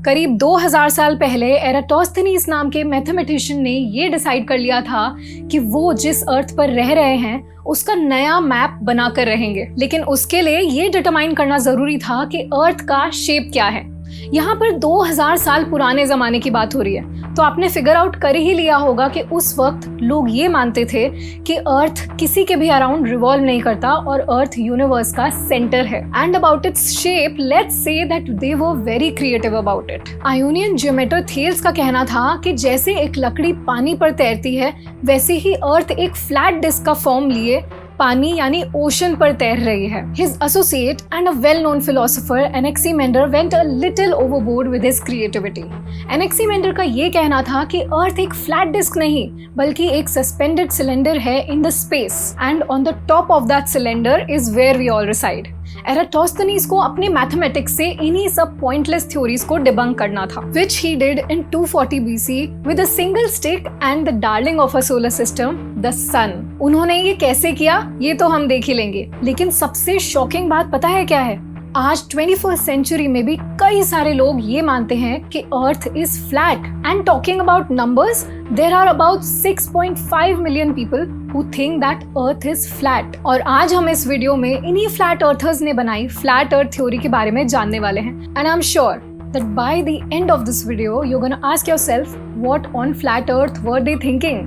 करीब 2000 साल पहले एराटोस्थेनीज नाम के मैथमेटिशियन ने ये डिसाइड कर लिया था कि वो जिस अर्थ पर रह रहे हैं उसका नया मैप बनाकर रहेंगे। लेकिन उसके लिए ये डिटरमाइन करना जरूरी था कि अर्थ का शेप क्या है। यहाँ पर 2000 साल पुराने जमाने की बात हो रही है, तो आपने फिगर आउट कर ही लिया होगा कि उस वक्त लोग ये मानते थे कि अर्थ किसी के भी अराउंड रिवॉल्व नहीं करता और अर्थ यूनिवर्स का सेंटर है। And about its shape, let's say that they were very creative about it. Ionian geometer Thales का कहना था कि जैसे एक लकड़ी पानी पर तैरती है, वैसे ही अर्थ एक फ्लैट डिस्क का फॉर्म लिए पानी यानी ओशन पर तैर रही है। His associate and a well-known philosopher Anaximander went a little overboard with his creativity. Anaximander का ये कहना था कि अर्थ एक फ्लैट डिस्क नहीं बल्कि एक सस्पेंडेड सिलेंडर है in the space and on the top of that cylinder is where we all reside. एराटोस्थेनीज को अपने मैथमेटिक्स से इन्हीं सब पॉइंटलेस थ्योरीज को डिबंक करना था, which he did in 240 BC with a single stick and the darling of our solar system, the sun. उन्होंने ये कैसे किया ये तो हम देख ही लेंगे, लेकिन सबसे शॉकिंग बात पता है क्या है? आज 21st सेंचुरी में भी कई सारे लोग ये मानते हैं कि earth is flat. And talking about numbers, there are about 6.5 million people who think that earth is flat. और आज हम इस वीडियो में इन्हीं फ्लैट अर्थर्स ने बनाई फ्लैट अर्थ थ्योरी के बारे में जानने वाले हैं। And I am sure that by the end of this video you're going to ask yourself what on flat earth were they thinking.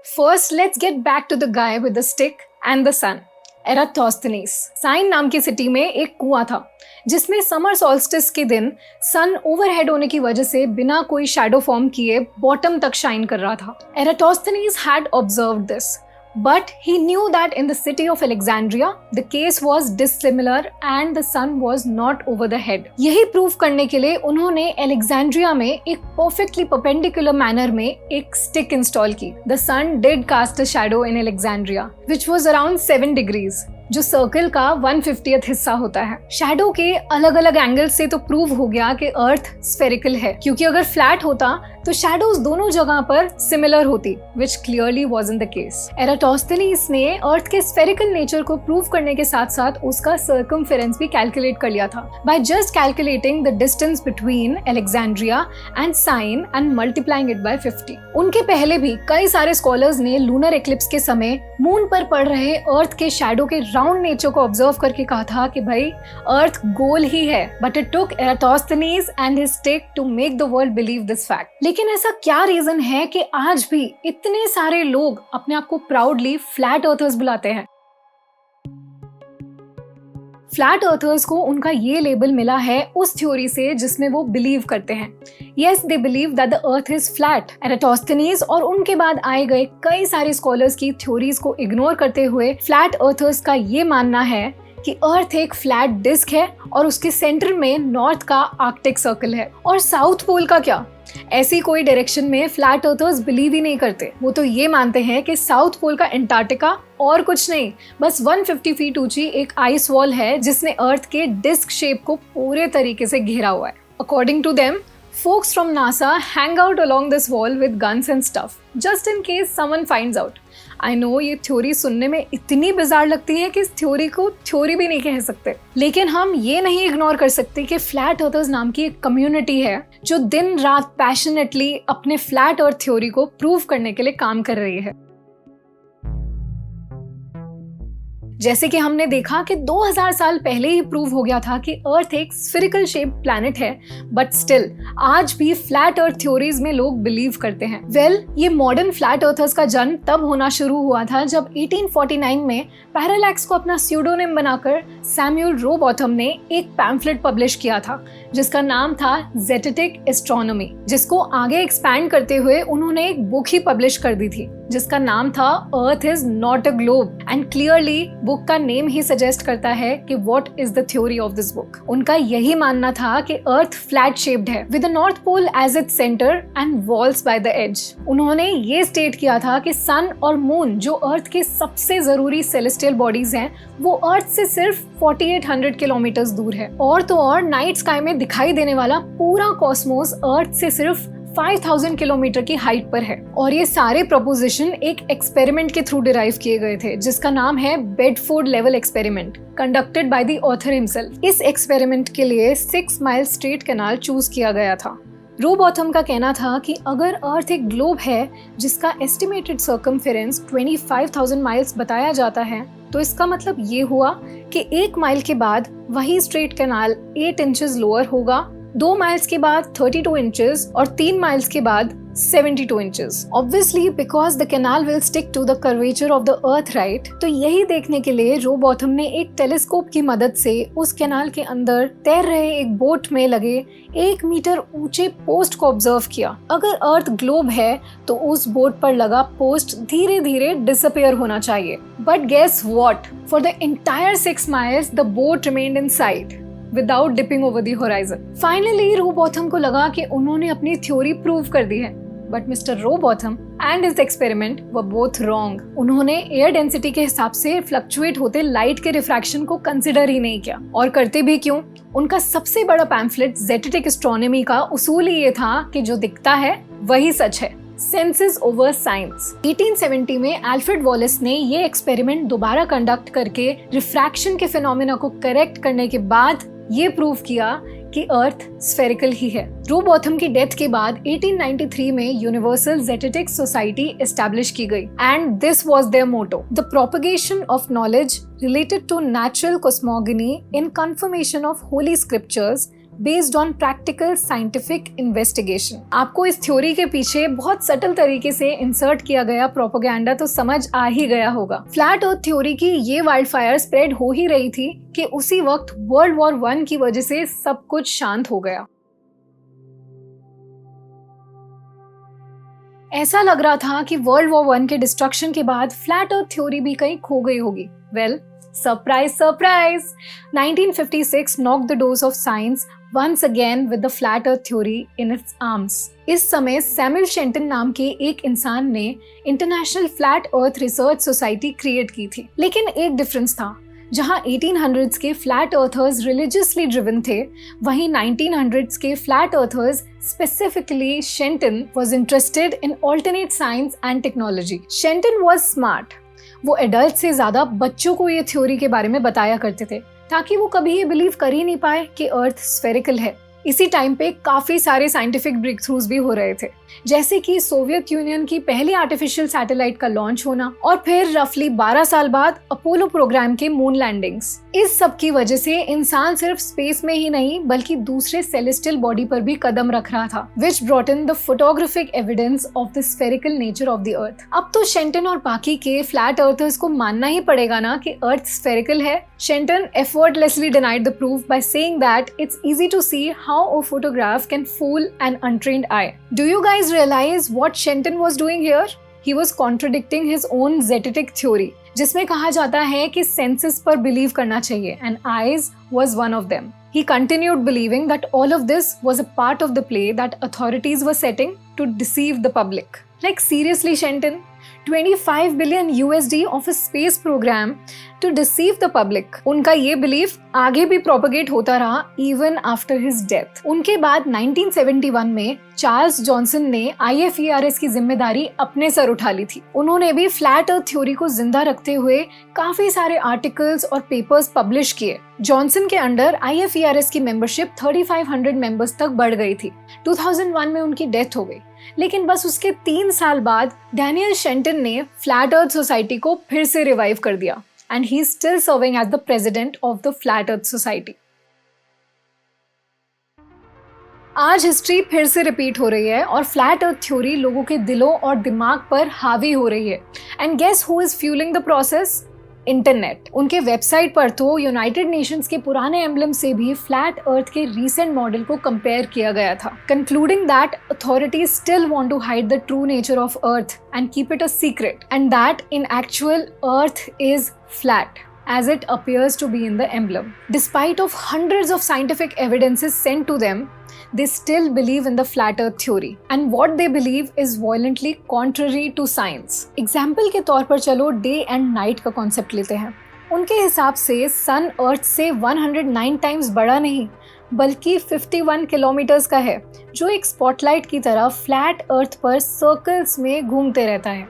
First, let's get back to the guy with the stick and the sun. Eratosthenes. Syene नाम की city में एक कुआं था जिसमें summer solstice के दिन सन overhead होने की वजह से बिना कोई शैडो फॉर्म किए बॉटम तक शाइन कर रहा था। Eratosthenes had observed this, but he knew that in the city of Alexandria the case was dissimilar and the sun was not over the head. यही प्रूव करने के लिए उन्होंने एलेक्जेंड्रिया में एक परफेक्टली परपेंडिकुलर मैनर में एक स्टिक इंस्टॉल की। The sun did cast a shadow in Alexandria which was around 7 degrees, जो सर्कल का 1/50th हिस्सा होता है। शैडो के अलग अलग एंगल से तो प्रूव हो गया कि अर्थ स्फेरिकल है, क्योंकि अगर फ्लैट होता तो शैडोज दोनों जगह पर सिमिलर होती, which clearly wasn't the case. एराटोस्थेनीज ने अर्थ के स्फेरिकल नेचर को प्रूव करने के साथ साथ उसका सर्कमफेरेंस भी कैलकुलेट कर लिया था by just calculating the distance between Alexandria and Syene and multiplying it by 50. उनके पहले भी कई सारे स्कॉलर्स ने लूनर एक्लिप्स के समय मून पर पड़ रहे अर्थ के शैडो के राउंड नेचर को ऑब्जर्व करके कहा था कि भाई अर्थ गोल ही है, but it took Eratosthenes and his stick to make the world believe this fact. लेकिन ऐसा क्या रीजन है कि आज भी इतने सारे लोग अपने आप को प्राउडली फ्लैट अर्थर्स बुलाते हैं? फ्लैट अर्थर्स को उनका ये लेबल मिला है उस थ्योरी से जिसमें वो बिलीव करते हैं। Yes, they believe that the earth is flat. एराटोस्थेनीज और उनके बाद आए गए कई सारे स्कॉलर्स की थ्योरीज को इग्नोर करते हुए फ्लैट अर्थर्स का ये मानना है कि अर्थ एक फ्लैट डिस्क है और उसके सेंटर में नॉर्थ का आर्कटिक सर्कल है। और साउथ पोल का क्या? ऐसी कोई डायरेक्शन में फ्लैट अर्थर्स बिलीव ही नहीं करते। वो तो ये मानते हैं कि साउथ पोल का एंटार्क्टिका और कुछ नहीं, बस 150 फीट ऊंची एक आइस वॉल है जिसने अर्थ के डिस्क शेप को पूरे तरीके से घेरा हुआ है। According to them, folks from NASA hang out along this wall with guns and stuff, just in case someone finds out. I know ये थ्योरी सुनने में इतनी बिजार लगती है कि इस थ्योरी को थ्योरी भी नहीं कह सकते, लेकिन हम ये नहीं इग्नोर कर सकते कि फ्लैट अर्थर्स नाम की एक कम्युनिटी है जो दिन रात पैशनेटली अपने फ्लैट अर्थ थ्योरी को प्रूव करने के लिए काम कर रही है। जैसे कि हमने देखा कि 2000 साल पहले ही प्रूव हो गया था कि अर्थ एक स्फेरिकल शेप प्लैनेट है, बट स्टिल आज भी फ्लैट अर्थ थ्योरीज में लोग बिलीव करते हैं। ये मॉडर्न फ्लैट अर्थर्स का जन्म तब होना शुरू हुआ था जब 1849 में पैरालैक्स को अपना स्यूडोनिम बनाकर सैमुअल रोबॉथम ने एक पैम्फलेट पब्लिश किया था जिसका नाम था जेटेटिक एस्ट्रोनॉमी, जिसको आगे एक्सपैंड करते हुए उन्होंने एक बुक ही पब्लिश कर दी थी जिसका नाम था earth is not a globe. And clearly book का नेम ही सजेस्ट करता है कि what is the theory of this book. उनका यही मानना था कि अर्थ फ्लैट शेप्ड है with the north pole as its centre and walls by the edge. उन्होंने ये स्टेट किया था कि सन और मून जो अर्थ के सबसे जरूरी सेलेस्टियल बॉडीज हैं वो अर्थ से सिर्फ 4800 किलोमीटर दूर है, और तो और नाइट स्काई में दिखाई देने वाला पूरा कॉस्मोस अर्थ से सिर्फ 5000 किलोमीटर की हाइट पर है। और ये सारे प्रोपोजिशन एक एक्सपेरिमेंट के थ्रू डिराइव किए गए थे जिसका नाम है Bedford level experiment, conducted by the author himself. इस एक्सपेरिमेंट के लिए 6 माइल स्ट्रेट कैनाल चूज किया गया था। रोबॉथम का कहना था कि अगर अर्थ एक ग्लोब है जिसका एस्टिमेटेड सर्कमफेरेंस 25,000 माइल्स बताया जाता है, तो इसका मतलब ये हुआ कि 1 माइल के बाद वही स्ट्रेट कैनाल 8 इंचेस लोअर होगा, 2 माइल्स के बाद 32 इंचेस और 3 माइल्स के बाद 72 inches. Obviously because the canal will stick to the curvature of the earth, right? तो यही देखने के लिए रोबॉथम ने एक टेलीस्कोप की मदद से उस कैनाल के अंदर तैर रहे एक बोट में लगे 1 मीटर ऊंचे पोस्ट को ऑब्जर्व किया। अगर अर्थ ग्लोब है तो उस बोट पर लगा पोस्ट धीरे धीरे डिसअपियर होना चाहिए। But guess what? For the entire 6 miles the boat remained inside without dipping over the horizon. Finally, Rowbotham को लगा कि उन्होंने अपनी थ्योरी प्रूव कर दी है। But Mr. Robotham and his experiment were both wrong. उन्होंने एयर डेंसिटी के हिसाब से फ्लक्चुएट होते लाइट के रिफ्रैक्शन को कंसिडर ही नहीं किया। और करते भी क्यों? उनका सबसे बड़ा पैम्फलेट जेटेटिक एस्ट्रोनॉमी का उसूल ही ये था कि जो दिखता है वही सच है। Senses over science. 1870 में अल्फ्रेड वॉलिस ने ये एक्सपेरिमेंट दोबारा कंडक्ट करके रिफ्रैक्शन के फिनोमेना को करेक्ट करने के बाद ये प्रूव किया कि अर्थ स्फेरिकल ही है। रोबॉथम की डेथ के बाद 1893 में यूनिवर्सल जेटेटिक्स सोसाइटी एस्टैब्लिश की गई and this was their motto, the propagation of knowledge related to natural cosmogony in confirmation of holy scriptures based on practical scientific investigation. आपको इस थ्योरी के पीछे बहुत सटल तरीके से इंसर्ट किया गया प्रोपेगेंडा तो समझ आ ही गया होगा। फ्लैट अर्थ थ्योरी की ये वाइल्ड फायर स्प्रेड हो ही रही थी कि उसी वक्त वर्ल्ड वॉर 1 की वजह से सब कुछ शांत हो गया। ऐसा लग रहा था कि वर्ल्ड वॉर 1 के डिस्ट्रक्शन के बाद फ्लैट अर्थ थ्योरी भी कहीं खो गई होगी। Well, surprise surprise, 1956 knocked the doors of science once again with the flat earth theory in its arms. इस समय सैमुअल शेंटन नाम के एक इंसान ने international flat earth research society create की थी। लेकिन एक डिफरेंस था, जहां 1800s के फ्लैट अर्थर्स रिलीजियसली ड्रिवन थे, वहीं 1900s के flat earthers specifically Shenton was interested in alternate science and technology. Shenton was smart. वो एडल्ट से ज्यादा बच्चों को ये थ्योरी के बारे में बताया करते थे ताकि वो कभी ये बिलीव कर ही नहीं पाए कि अर्थ स्फेरिकल है। इसी टाइम पे काफी सारे साइंटिफिक ब्रेक थ्रूज भी हो रहे थे, जैसे कि सोवियत यूनियन की पहली आर्टिफिशियल सैटेलाइट का लॉन्च होना और फिर रफली 12 साल बाद अपोलो प्रोग्राम के मून लैंडिंग्स। इस सब की वजह से इंसान सिर्फ स्पेस में ही नहीं बल्कि दूसरे सेलेस्टियल बॉडी पर भी कदम रख रहा था, which brought in the photographic evidence of the spherical nature of the अर्थ। अब तो शेंटन और बाकी के फ्लैट अर्थर्स को मानना ही पड़ेगा ना कि अर्थ स्फेरिकल है। शेंटन effortlessly denied the proof by saying that it's easy to see how a photograph can fool an untrained eye. Do you guys realize what Shenton was doing here? He was contradicting his own zetetic theory, जिसमें कहा जाता है कि senses पर believe करना चाहिए, and eyes was one of them. He continued believing that all of this was a part of the play that authorities were setting to deceive the public. Like seriously, Shenton? 25 billion USD of a space program to deceive the public. उनका ये belief आगे भी propagate होता रहा even after his death. उनके बाद 1971 में Charles Johnson ने IFERS की जिम्मेदारी अपने सर उठा ली थी। उन्होंने भी फ्लैट अर्थ थ्योरी को जिंदा रखते हुए काफी सारे आर्टिकल्स और पेपर्स पब्लिश किए। जॉनसन के अंडर IFERS की मेंबरशिप 3500 मेंबर्स तक बढ़ गई थी। 2001 में उनकी डेथ हो गई, लेकिन बस उसके 3 साल बाद डैनियल शेंटन ने फ्लैट अर्थ सोसाइटी को फिर से रिवाइव कर दिया and he is still serving as the president of the Flat Earth Society. आज हिस्ट्री फिर से रिपीट हो रही है और फ्लैट अर्थ थ्योरी लोगों के दिलों और दिमाग पर हावी हो रही है। And guess who is fuelling the process? Internet. उनके वेबसाइट पर तो यूनाइटेड नेशंस के पुराने एम्बलम से भी फ्लैट अर्थ के रीसेंट मॉडल को कंपेयर किया गया था, concluding that authorities still want to hide the true nature of earth and keep it a secret, and that in actual earth is flat as it appears to be in the emblem. Despite of hundreds of scientific evidences sent to them, they still believe in the flat earth theory, and what they believe is violently contrary to science. Example के तौर पर चलो day and night का concept लेते हैं। उनके हिसाब से सन अर्थ से 109 टाइम्स बड़ा नहीं बल्कि 51 किलोमीटर्स का है, जो एक स्पॉटलाइट की तरह फ्लैट अर्थ पर सर्कल्स में घूमते रहता है।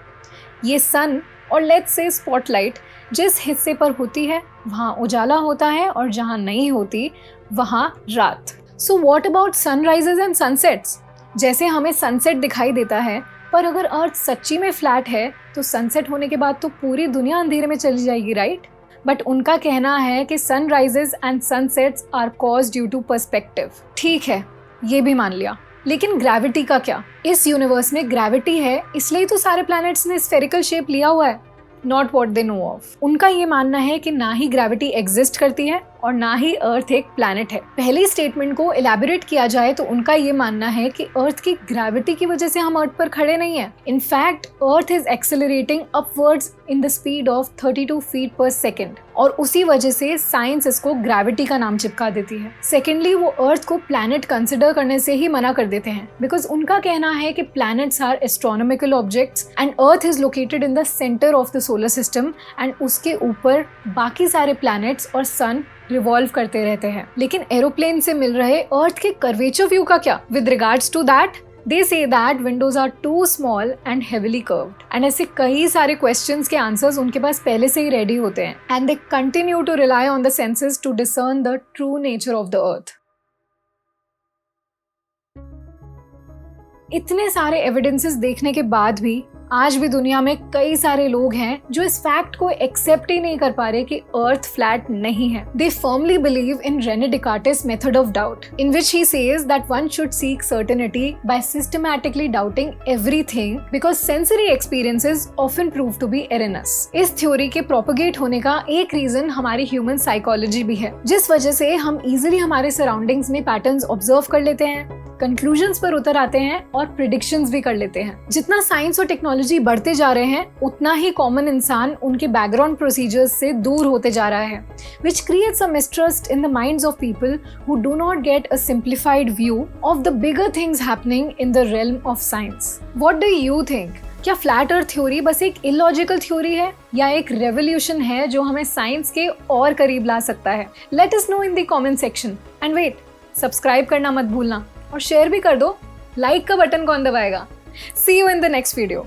ये सन और लेट्स से स्पॉटलाइट जिस हिस्से पर होती है वहाँ उजाला होता है और जहाँ नहीं होती वहाँ रात। So what about sunrises and sunsets? जैसे हमें सनसेट दिखाई देता है, पर अगर अर्थ सच्ची में फ्लैट है तो सनसेट होने के बाद तो पूरी दुनिया अंधेरे में चली जाएगी, राइट? बट उनका कहना है कि sunrises and sunsets are caused due to perspective. ठीक है, ये भी मान लिया, लेकिन ग्रेविटी का क्या? इस यूनिवर्स में ग्रेविटी है, इसलिए तो सारे प्लैनेट्स ने स्फेरिकल शेप लिया हुआ है। Not what they know of. उनका ये मानना है कि ना ही ग्रेविटी एग्जिस्ट करती है और ना ही अर्थ एक प्लैनेट है। पहली स्टेटमेंट को इलैबोरेट किया जाए तो उनका ये मानना है कि अर्थ की ग्रेविटी की वजह से हम अर्थ पर खड़े नहीं हैं। In fact earth is accelerating upwards in the speed of 32 feet पर सेकेंड, और उसी वजह से साइंस इसको ग्रेविटी का नाम चिपका देती है। सेकेंडली, वो अर्थ को प्लैनेट कंसिडर करने से ही मना कर देते हैं, बिकॉज उनका कहना है कि planets are astronomical objects and earth is located in the centre of the solar system and उसके ऊपर बाकी सारे प्लैनेट्स और सन रिवॉल्व करते रहते हैं। लेकिन एरोप्लेन से मिल रहे अर्थ के कर्वेचर व्यू का क्या? With regards to that, they say that windows are too small and heavily curved, and ऐसे कई सारे questions के answers उनके पास पहले से ही ready होते हैं, and they continue to rely on the senses to discern the true nature of the earth. इतने सारे एविडेंसेस देखने के बाद भी आज भी दुनिया में कई सारे लोग हैं जो इस फैक्ट को एक्सेप्ट ही नहीं कर पा रहे कि अर्थ फ्लैट नहीं है। They firmly believe in René Descartes' method of doubt, in which he says that one should seek certainty by systematically doubting everything because sensory experiences often prove to be erroneous. इस theory के propagate होने का एक reason हमारी human psychology भी है, जिस वजह से हम इजीली हमारे सराउंडिंग्स में पैटर्न्स ऑब्जर्व कर लेते हैं, कंक्लूजन्स पर उतर आते हैं और प्रिडिक्शंस भी कर लेते हैं। जितना साइंस और टेक्नोलॉजी बढ़ते जा रहे हैं, उतना ही कॉमन इंसान उनके बैकग्राउंड प्रोसीजर्स से दूर होते जा रहा है, which creates a mistrust in the minds of people who do not get a simplified view of the bigger things happening in the realm of science. What do you think? क्या flat earth theory बस एक illogical theory है या एक revolution है जो हमें science के और करीब ला सकता है? Let us know in the comment section. And wait, subscribe करना मत भूलना और शेयर भी कर दो। लाइक का बटन कौन दबाएगा? See you in the next video.